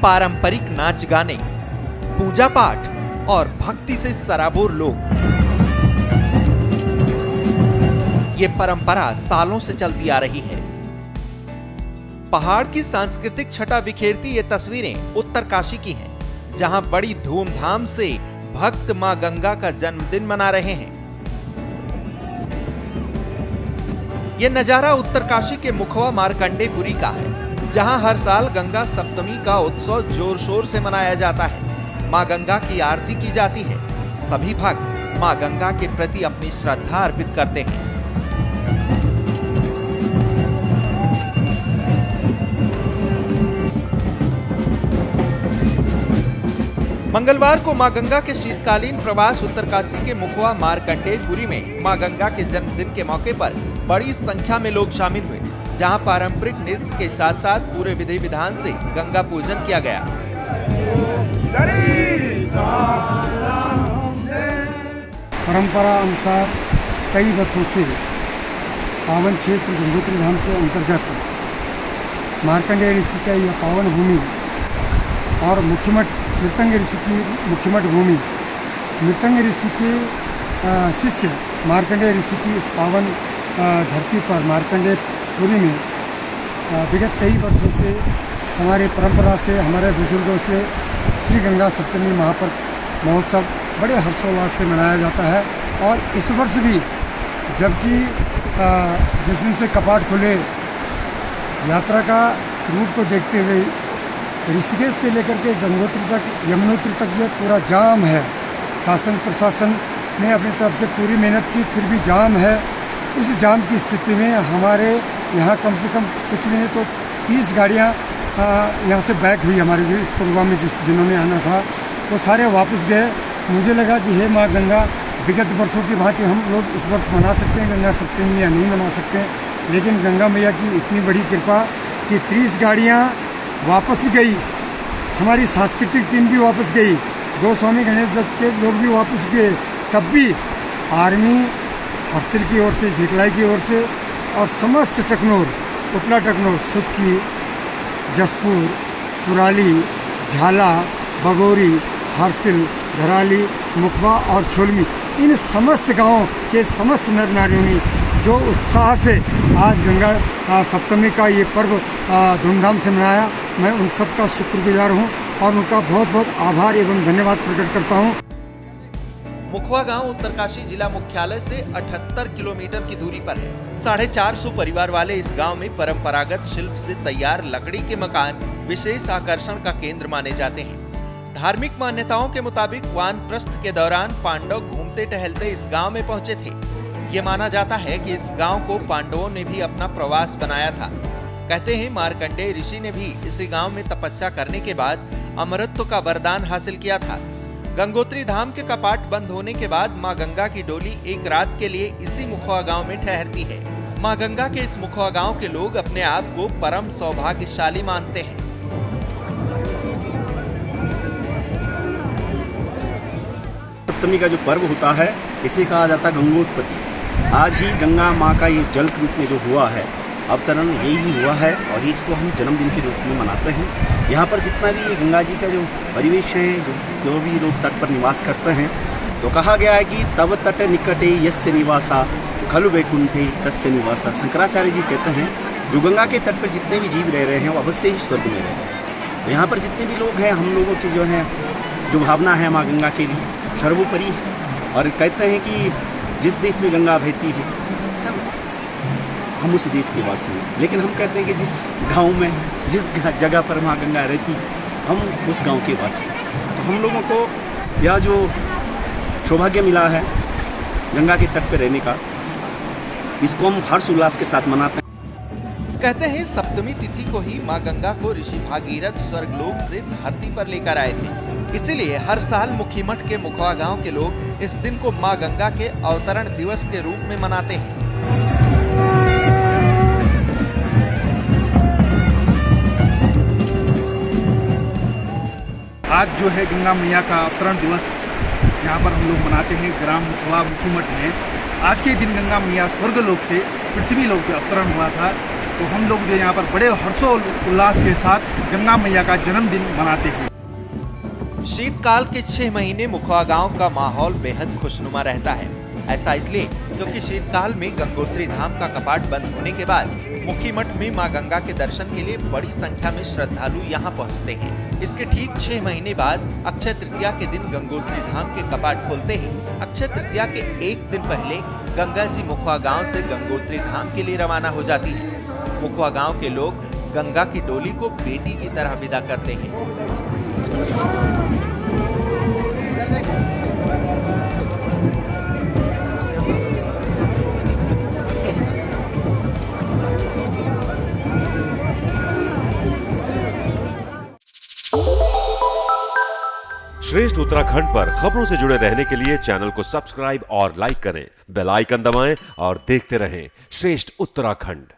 पारंपरिक नाच गाने, पूजा पाठ और भक्ति से सराबोर लोग। ये परंपरा सालों से चलती आ रही है। पहाड़ की सांस्कृतिक छटा बिखेरती ये तस्वीरें उत्तरकाशी की हैं, जहां बड़ी धूमधाम से भक्त मां गंगा का जन्मदिन मना रहे हैं। ये नजारा उत्तरकाशी के मुखवा मार्कंडेयपुरी का है, जहां हर साल गंगा सप्तमी का उत्सव जोर शोर से मनाया जाता है। मां गंगा की आरती की जाती है। सभी भक्त मां गंगा के प्रति अपनी श्रद्धा अर्पित करते हैं। मंगलवार को मां गंगा के शीतकालीन प्रवास उत्तरकाशी के मुखवा मार्कंडेयपुरी में मां गंगा के जन्मदिन के मौके पर बड़ी संख्या में लोग शामिल हुए, जहां पारंपरिक नृत्य के साथ साथ पूरे विधि विधान से गंगा पूजन किया गया। परंपरा अनुसार कई वर्षों से पावन क्षेत्र गंगोत्री धाम के अंतर्गत मार्कंडेय ऋषि का यह पावन भूमि और मुख्यमठ मृतंग ऋषि की मुख्यमठ भूमि, मृतंग ऋषि के शिष्य मार्कंडेय ऋषि की इस पावन धरती पर मार्कंडेयपुरी में विगत कई वर्षों से हमारे परंपरा से, हमारे बुजुर्गों से श्री गंगा सप्तमी महापर्व महोत्सव बड़े हर्षोल्लास से मनाया जाता है। और इस वर्ष भी, जबकि जिस दिन से कपाट खुले, यात्रा का रूट को देखते हुए ऋषिकेश से लेकर के गंगोत्री तक, यमुनोत्री तक जो पूरा जाम है, शासन प्रशासन ने अपनी तरफ से पूरी मेहनत की, फिर भी जाम है। इस जाम की स्थिति में हमारे यहाँ कम से कम कुछ भी नहीं तो 30 गाड़ियाँ यहाँ से बैक हुई। हमारे जो इस प्रोग्राम में जिन्होंने आना था वो सारे वापस गए। मुझे लगा कि हे माँ गंगा, विगत वर्षों की भांति हम लोग इस वर्ष मना सकते हैं गंगा सप्तमी या नहीं मना सकते हैं, लेकिन गंगा मैया की इतनी बड़ी कृपा कि 30 गाड़ियाँ वापस गई। हमारी सांस्कृतिक टीम भी वापस गई, गोस्वामी गणेश दत्त के लोग भी वापस गए। तब भी आर्मी हर्सिल की ओर से, झिकलाई की ओर से और समस्त टकनौर, उपला टकनौर, सुक्की, जसपुर, कुराली, झाला, बगोरी, हर्सिल, धराली, मुखवा और छोलमी, इन समस्त गांवों के समस्त नर नारियों ने जो उत्साह से आज गंगा सप्तमी का ये पर्व धूमधाम से मनाया, मैं उन सब का शुक्रगुजार हूँ और उनका बहुत बहुत आभार एवं धन्यवाद प्रकट करता हूँ। मुखवा गांव उत्तरकाशी जिला मुख्यालय से 78 किलोमीटर की दूरी पर है। 450 परिवार वाले इस गांव में परंपरागत शिल्प से तैयार लकड़ी के मकान विशेष आकर्षण का केंद्र माने जाते हैं। धार्मिक मान्यताओं के मुताबिक वानप्रस्थ के दौरान पांडव घूमते टहलते इस गांव में पहुंचे थे। ये माना जाता है कि इस गांव को पांडवों ने भी अपना प्रवास बनाया था। कहते हैं मार्कंडेय ऋषि ने भी इसी गांव में तपस्या करने के बाद अमरत्व का वरदान हासिल किया था। गंगोत्री धाम के कपाट बंद होने के बाद मां गंगा की डोली एक रात के लिए इसी मुखवा गांव में ठहरती है। मां गंगा के इस मुखवा गांव के लोग अपने आप को परम सौभाग्यशाली मानते हैं। सप्तमी का जो पर्व होता है इसे कहा जाता है गंगोत्पत्ति। आज ही गंगा माँ का ये जल के रूप में जो हुआ है अवतरण, यही हुआ है और इसको हम जन्मदिन के रूप में मनाते हैं। यहाँ पर जितना भी गंगा जी का जो परिवेश है, जो भी लोग तट पर निवास करते हैं, तो कहा गया है कि तव तट निकटे यस्य निवासा खलु वैकुंठे तस्य निवासा। शंकराचार्य जी कहते हैं जो गंगा के तट पर जितने भी जीव रह रहे हैं वो अवश्य ही स्वर्ग में रह रहे हैं। तो यहाँ पर जितने भी लोग हैं, हम लोगों की जो है जो भावना है माँ गंगा के लिए सर्वोपरि है। और कहते हैं कि जिस देश में गंगा बहती है हम उस देश के वासी हैं, लेकिन हम कहते हैं कि जिस गांव में, जिस जगह पर माँ गंगा रहती हम उस गांव के वासी हैं। तो हम लोगों को यह जो सौभाग्य मिला है गंगा के तट पर रहने का, इसको हम हर्ष उल्लास के साथ मनाते हैं। कहते हैं सप्तमी तिथि को ही मां गंगा को ऋषि भागीरथ स्वर्गलोक से धरती पर लेकर आए थे। इसीलिए हर साल मुखीमठ के मुखवा गांव के लोग इस दिन को मां गंगा के अवतरण दिवस के रूप में मनाते हैं। आज जो है गंगा मैया का अवतरण दिवस यहाँ पर हम लोग मनाते हैं ग्राम मुखीमठ में। आज के दिन गंगा मैया स्वर्गलोक से पृथ्वी लोक पे अवतरण हुआ था तो हम लोग जो यहाँ पर बड़े हर्षोल्लास के साथ गंगा मैया का जन्मदिन मनाते हैं। शीतकाल के 6 महीने मुखवा गांव का माहौल बेहद खुशनुमा रहता है। ऐसा इसलिए क्योंकि शीतकाल में गंगोत्री धाम का कपाट बंद होने के बाद मुखी मठ में मां गंगा के दर्शन के लिए बड़ी संख्या में श्रद्धालु यहां पहुंचते हैं। इसके ठीक 6 महीने बाद अक्षय तृतीया के दिन गंगोत्री धाम के कपाट खुलते ही अक्षय तृतीया के एक दिन पहले गंगा जी मुखवा गांव से गंगोत्री धाम के लिए रवाना हो जाती है। मुखवा गांव के लोग गंगा की डोली को बेटी की तरह विदा करते हैं। श्रेष्ठ उत्तराखंड पर खबरों से जुड़े रहने के लिए चैनल को सब्सक्राइब और लाइक करें, बेल आइकन दबाएं और देखते रहें श्रेष्ठ उत्तराखंड।